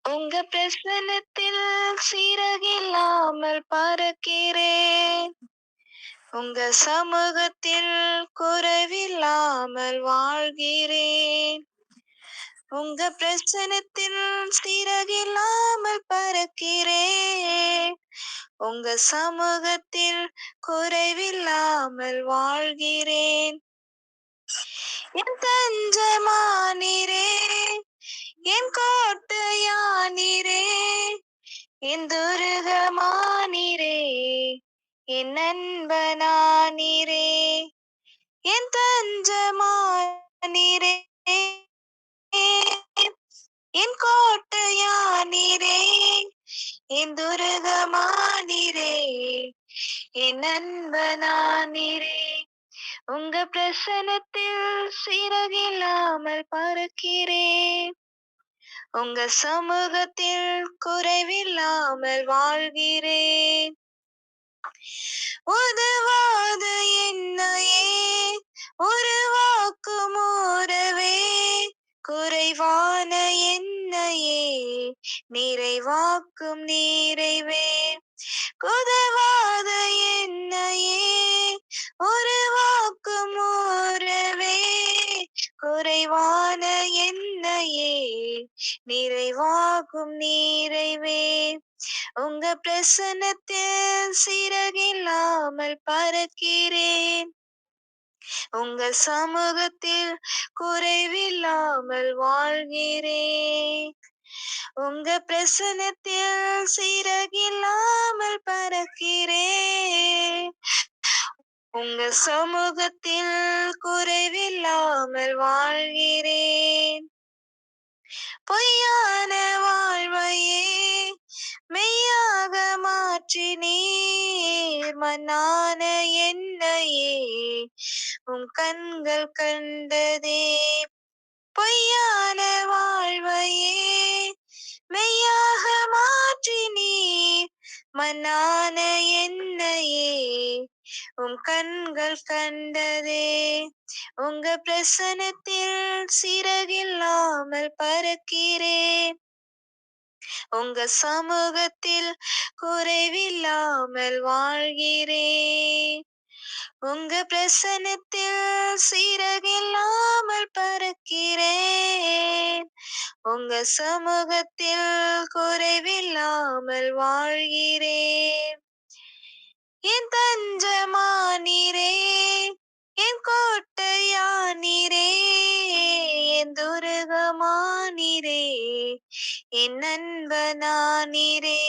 உங்க பிரசன்னத்தில் சிறகில்லாமல் பறக்கிறேன். உங்க சமூகத்தில் குறைவில்லாமல் வாழ்கிறேன். உங்க பிரசன்னத்தில் சிறகில்லாமல் பறக்கிறேன். உங்க சமூகத்தில் குறைவில்லாமல் வாழ்கிறேன். என் தஞ்சமானீரே, என் கோட்டையானீரே, என் துருகமானீரே, என் நண்பனானீரே, என் தஞ்சமானீரே, என் கோட்டையானீரே, என் துருகமானீரே, என் நண்பனானீரே. உங்க பிரசனத்தில் சிறகில்லாமல் பறக்கிறேன். உங்க சமூகத்தில் குறைவில்லாமல் வாழ்கிறேன். உதவாத என்னையே உருவாக்கும் உறவே, குறைவான என்னையே நிறைவாக்கும் நிறைவே. உதவாத என்னையே உருவாக்கும் உறவே, குறைவான என்னையே நிறைவாகும் நிறைவே. உங்க பிரசன்னத்தில் சிறகில்லாமல் பறக்கிறேன். உங்க சமூகத்தில் குறைவில்லாமல் வாழ்கிறேன். உங்க பிரசன்னத்தில் சிறகில்லாமல் பறக்கிறேன். உங்க சமூகத்தில் குறைவில்லாமல் வாழ்கிறேன். பொய்யான வாழ்வையே மெய்யாக மாற்றினீர். மண்ணான என்னையே உம் கண்கள் கண்டதே. பொய்யான வாழ்வையே மெய்யாக மாற்றினீர். மண்ணான என்னையே உம் கண்கள் கண்டதே. உங்க பிரசனத்தில் சிறகில்லாமல் பறக்கிறேன். உங்க சமூகத்தில் குறைவில்லாமல் வாழ்கிறேன். உங்க பிரசனத்தில் சிறகில்லாமல் பறக்கிறேன். உங்க சமூகத்தில் குறைவில்லாமல் வாழ்கிறேன். என் தஞ்சமானீரே, என் கோட்டையானீரே, என் துருகமானீரே, என் நண்பனானீரே.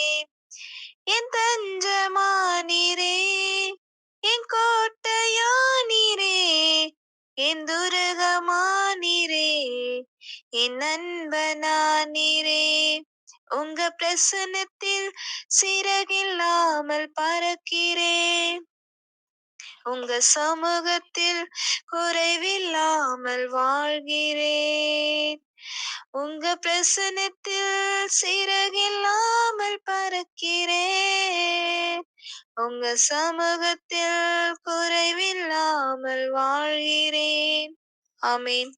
என் தஞ்சமானீரே, என் கோட்டையானீரே, என் துருகமானீரே, என் நண்பனானீரே. உங்க பிரசன்னத்தில் சிறகில்லாமல் பறக்கிறேன். உங்க சமூகத்தில் குறைவில்லாமல் வாழ்கிறேன். உங்க பிரசன்னத்தில் சிறகில்லாமல் பறக்கிறேன். உங்க சமூகத்தில் குறைவில்லாமல் வாழ்கிறேன். ஆமென்.